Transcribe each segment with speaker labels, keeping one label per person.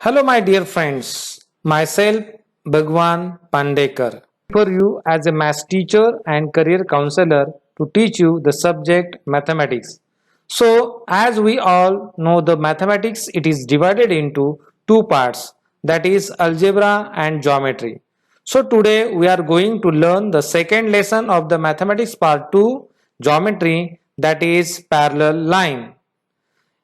Speaker 1: Hello, my dear friends. Myself, Bhagwan Pandekar, for you as a math teacher and career counselor to teach you the subject mathematics. So, as we all know, the mathematics it is divided into two parts, that is algebra and geometry. So, today we are going to learn the second lesson of the mathematics part 2, geometry, that is parallel line.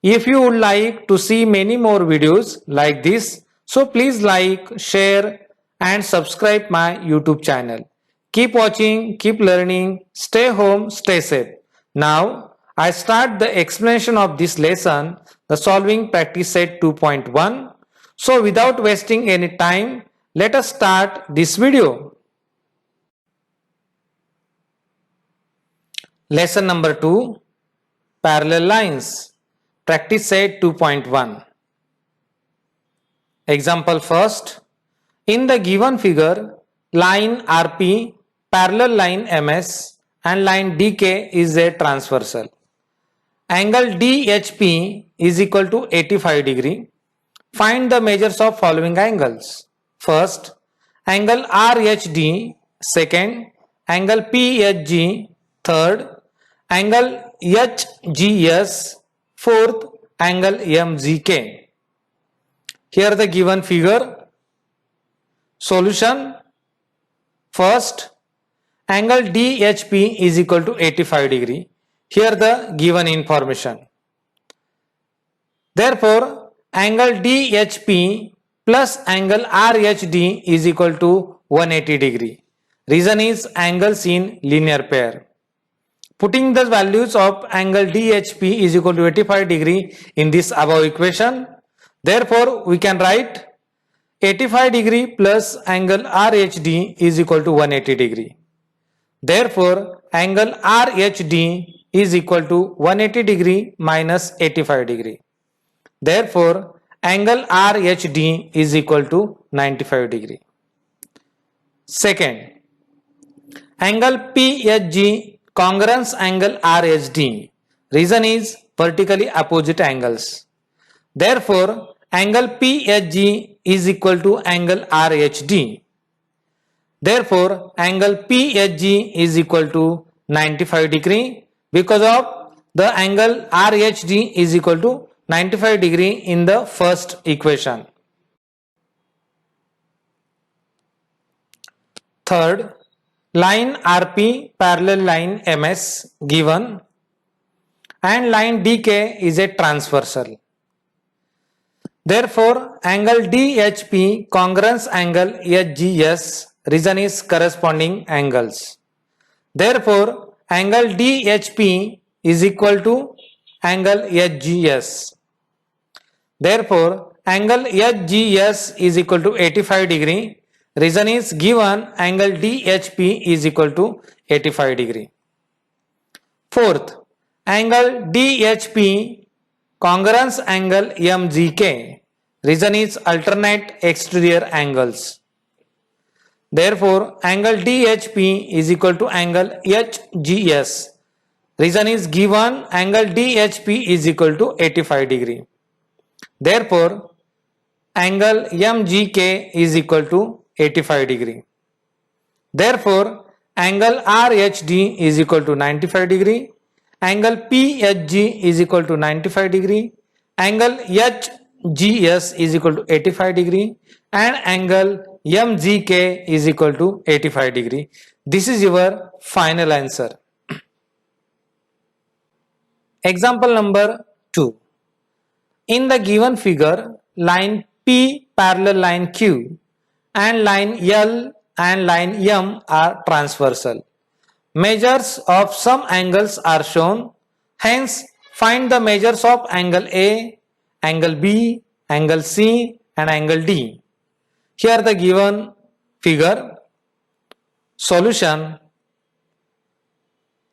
Speaker 1: If you would like to see many more videos like this, so please like, share and subscribe my YouTube channel. Keep watching, keep learning, stay home, stay safe. Now, I start the explanation of this lesson, the solving practice set 2.1. So without wasting any time, let us start this video. Lesson number 2, parallel lines. Practice set 2.1. Example first. In the given figure, line RP, parallel line MS and line DK is a transversal. Angle DHP is equal to 85 degree. Find the measures of following angles. First, angle RHD. Second, angle PHG. Third, angle HGS. Fourth, angle MGK. Here the given figure. Solution. First, angle DHP is equal to 85 degree. Here the given information. Therefore, angle DHP plus angle RHD is equal to 180 degree. Reason is angles in linear pair. Putting the values of angle DHP is equal to 85 degree in this above equation. Therefore, we can write 85 degree plus angle RHD is equal to 180 degree. Therefore, angle RHD is equal to 180 degree minus 85 degree. Therefore, angle RHD is equal to 95 degree. Second, angle PHG congruence angle RHD. Reason is vertically opposite angles. Therefore, angle PHG is equal to angle RHD. Therefore, angle PHG is equal to 95 degree because of the angle RHD is equal to 95 degree in the first equation. Third, line RP parallel line MS given and line DK is a transversal. Therefore, angle DHP congruence angle HGS. Reason is corresponding angles. Therefore, angle DHP is equal to angle HGS. Therefore, angle HGS is equal to 85 degree. Reason is given angle DHP is equal to 85 degree. Fourth, angle DHP congruence angle MGK. Reason is alternate exterior angles. Therefore, angle DHP is equal to angle HGS. Reason is given angle DHP is equal to 85 degree. Therefore, angle MGK is equal to 85 degree. Therefore, angle RHD is equal to 95 degree. Angle PHG is equal to 95 degree. Angle HGS is equal to 85 degree. And angle MGK is equal to 85 degree. This is your final answer. Example number 2. In the given figure, line P parallel line Q and line L and line M are transversal. Measures of some angles are shown. Hence, find the measures of angle A, angle B, angle C and angle D. Here the given figure. Solution.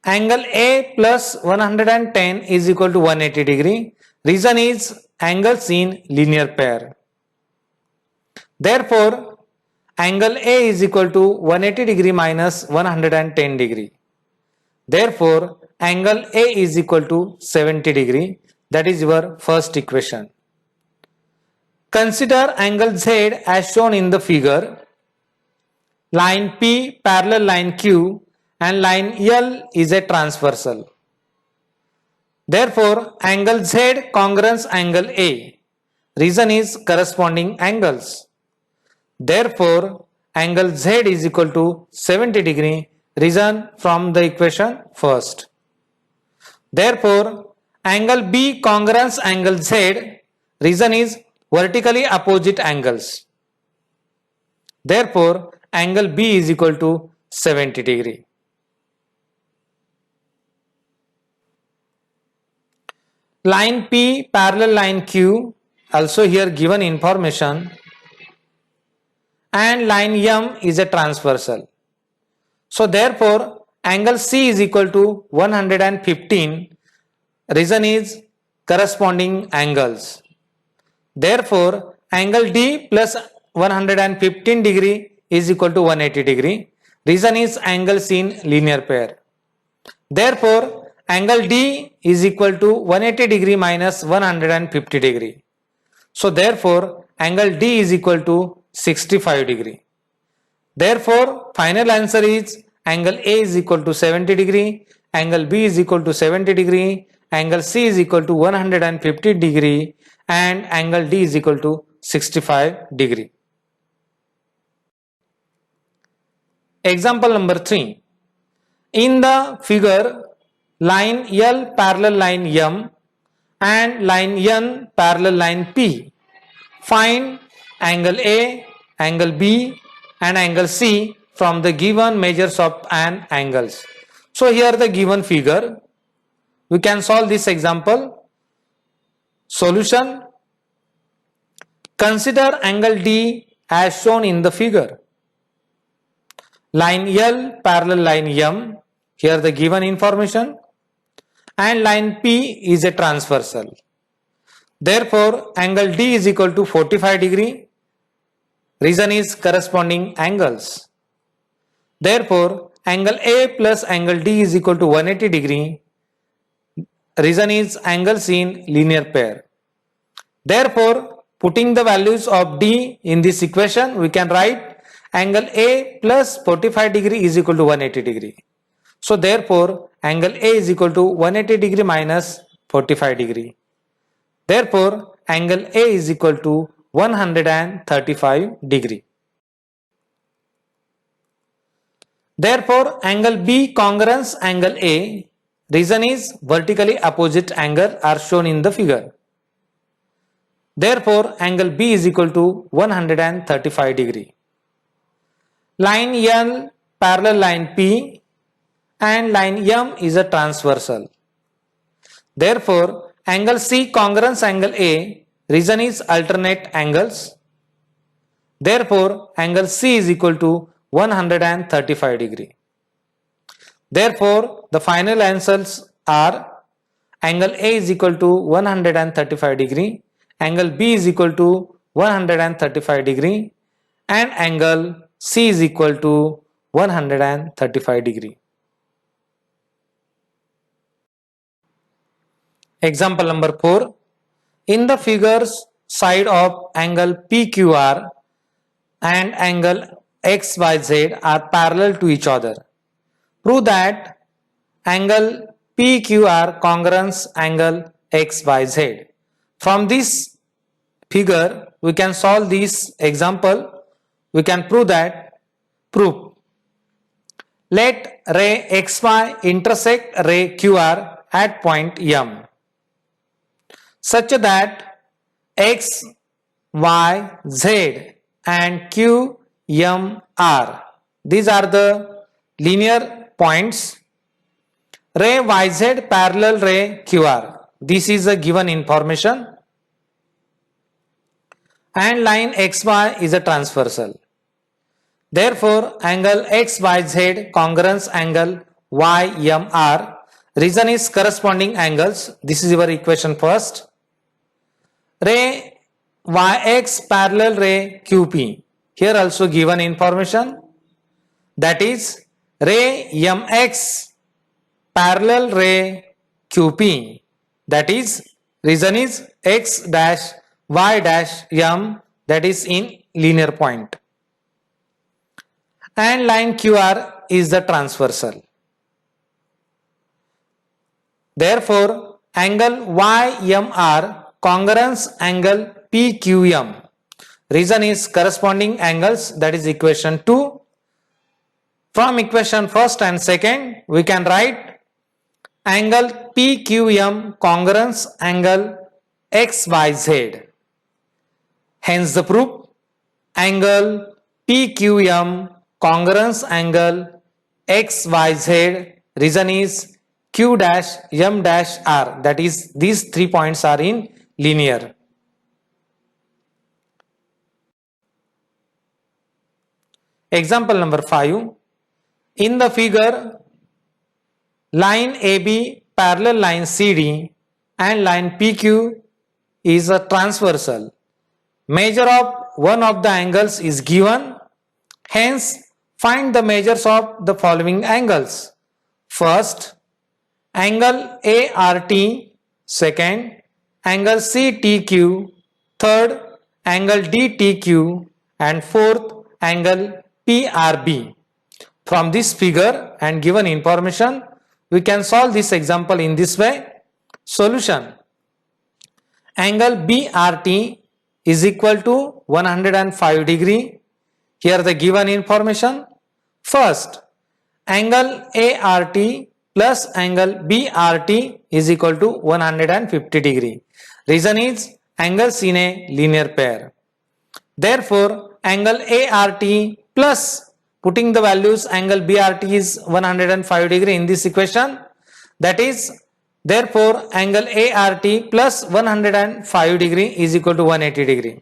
Speaker 1: Angle A plus 110 is equal to 180 degree. Reason is angles in linear pair. Therefore, angle A is equal to 180 degree minus 110 degree. Therefore, angle A is equal to 70 degree. That is your first equation. Consider angle Z as shown in the figure. Line P parallel line Q and line L is a transversal. Therefore, angle Z congruence angle A. Reason is corresponding angles. Therefore, angle Z is equal to 70 degree. Reason from the equation first. Therefore, angle B congruence angle Z. Reason is vertically opposite angles. Therefore, angle B is equal to 70 degree. Line P parallel line Q, also here given information, and line M is a transversal. So therefore, angle C is equal to 115. Reason is corresponding angles. Therefore, angle D plus 115 degree is equal to 180 degree. Reason is angles in linear pair. Therefore, angle D is equal to 180 degree minus 150 degree. So therefore, angle D is equal to 65 degree. Therefore, final answer is angle A is equal to 70 degree, angle B is equal to 70 degree, angle C is equal to 150 degree, and angle D is equal to 65 degree. Example number 3. In the figure, line L parallel line M and line N parallel line P. Find angle A, angle B and angle C from the given measures of an angles. So here the given figure. We can solve this example. Solution. Consider angle D as shown in the figure. Line L parallel line M, here the given information, and line P is a transversal. Therefore, angle D is equal to 45 degree. Reason is corresponding angles. Therefore, angle A plus angle D is equal to 180 degree. Reason is angles in linear pair. Therefore, putting the values of D in this equation, we can write angle A plus 45 degree is equal to 180 degree. So therefore, angle A is equal to 180 degree minus 45 degree. Therefore, angle A is equal to 135 degree. Therefore, angle B congruence angle A. Reason is vertically opposite angle are shown in the figure. Therefore, angle B is equal to 135 degree. Line L parallel line P and line M is a transversal. Therefore, angle C congruence angle A. Reason is alternate angles. Therefore, angle C is equal to 135 degree. Therefore, the final answers are angle A is equal to 135 degree, angle B is equal to 135 degree, and angle C is equal to 135 degree. Example number 4. In the figures, side of angle PQR and angle XYZ are parallel to each other. Prove that angle PQR congruence angle XYZ. From this figure, we can solve this example. We can prove that. Proof. Let ray XY intersect ray QR at point M, such that X, Y, Z and Q, M, R. These are the linear points. Ray YZ parallel ray QR. This is a given information. And line XY is a transversal. Therefore, angle XYZ congruence angle YMR. Reason is corresponding angles. This is your equation first. Ray YX parallel ray QP. Here also given information. That is ray MX parallel ray QP. That is reason is X dash y dash m, that is in linear point, and line QR is the transversal. Therefore, angle YMR congruence angle PQM. Reason is corresponding angles, that is equation 2. From equation first and second, we can write angle PQM congruence angle XYZ. Hence the proof, angle PQM congruence angle XYZ, reason is Q dash M dash R, that is these 3 points are in linear. Example number 5. In the figure, line AB parallel line CD and line PQ is a transversal. Measure of one of the angles is given. Hence, find the measures of the following angles. First, angle ART, second, angle CTQ, third, angle DTQ, and fourth, angle PRB. From this figure and given information, we can solve this example in this way. Solution. Angle BRT is equal to 105 degree. Here the given information. First, angle ART plus angle BRT is equal to 150 degree. Reason is angles in a linear pair. Therefore, angle ART plus, putting the values, angle BRT is 105 degree in this equation. That is, therefore, angle ART plus 105 degree is equal to 180 degree.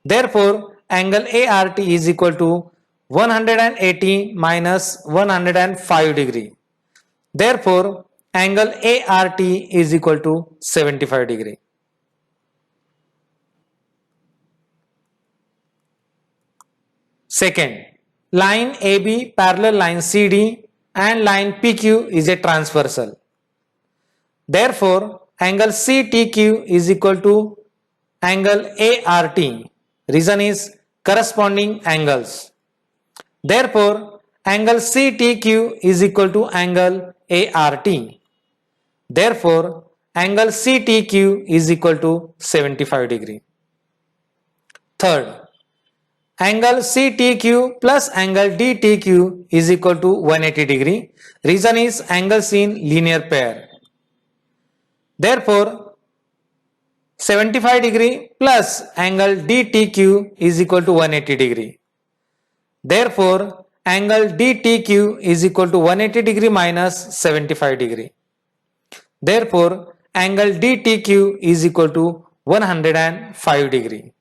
Speaker 1: Therefore, angle ART is equal to 180 minus 105 degree. Therefore, angle ART is equal to 75 degree. Second, line AB parallel line CD and line PQ is a transversal. Therefore, angle CTQ is equal to angle ART. Reason is corresponding angles. Therefore, angle CTQ is equal to angle ART. Therefore, angle CTQ is equal to 75 degree. Third, angle CTQ plus angle DTQ is equal to 180 degree. Reason is angles in linear pair. Therefore, 75 degree plus angle DTQ is equal to 180 degree. Therefore, angle DTQ is equal to 180 degree minus 75 degree. Therefore, angle DTQ is equal to 105 degree.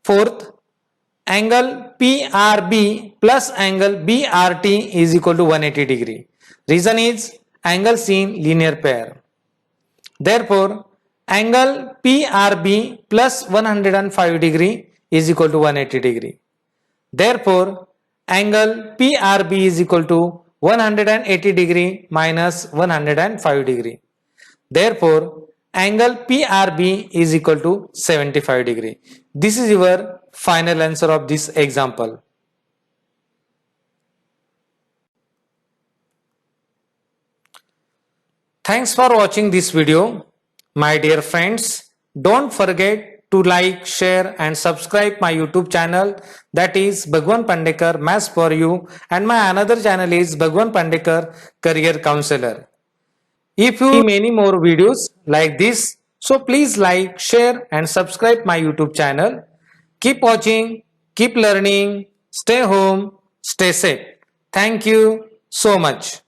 Speaker 1: Fourth, angle PRB plus angle BRT is equal to 180 degree. Reason is angles in linear pair. Therefore, angle PRB plus 105 degree is equal to 180 degree. Therefore, angle PRB is equal to 180 degree minus 105 degree. Therefore, angle PRB is equal to 75 degree. This is your final answer of this example. Thanks for watching this video. My dear friends, don't forget to like, share and subscribe my YouTube channel, that is Bhagwan Pandekar Maths for You, and my another channel is Bhagwan Pandekar Career Counselor. If you see many more videos like this, so please like, share and subscribe my YouTube channel. Keep watching, keep learning, stay home, stay safe. Thank you so much.